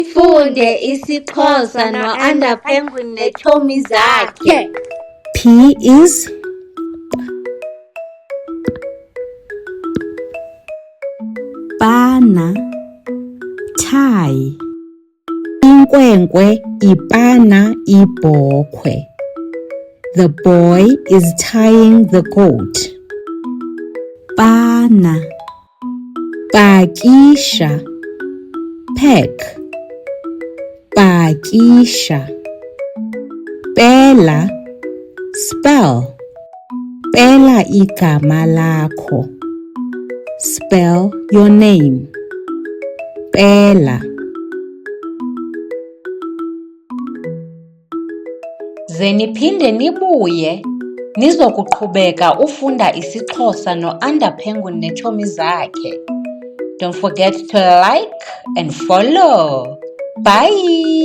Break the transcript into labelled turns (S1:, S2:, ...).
S1: Funde isiXhosa no-Penguin neetshomi zakhe.
S2: P is pana, tie. Inkwenkwe ipana ibhokhwe. The boy is tying the goat. Pana, pakisha, pack. Pakisha. Pela, spell. Pela igama lakho. Spell your name. Pela.
S1: Ze niphinde nibuye nizokuqhubeka ufunda isiXhosa no-Penguin neetshomi zakhe. Don't forget to like and follow. Bye!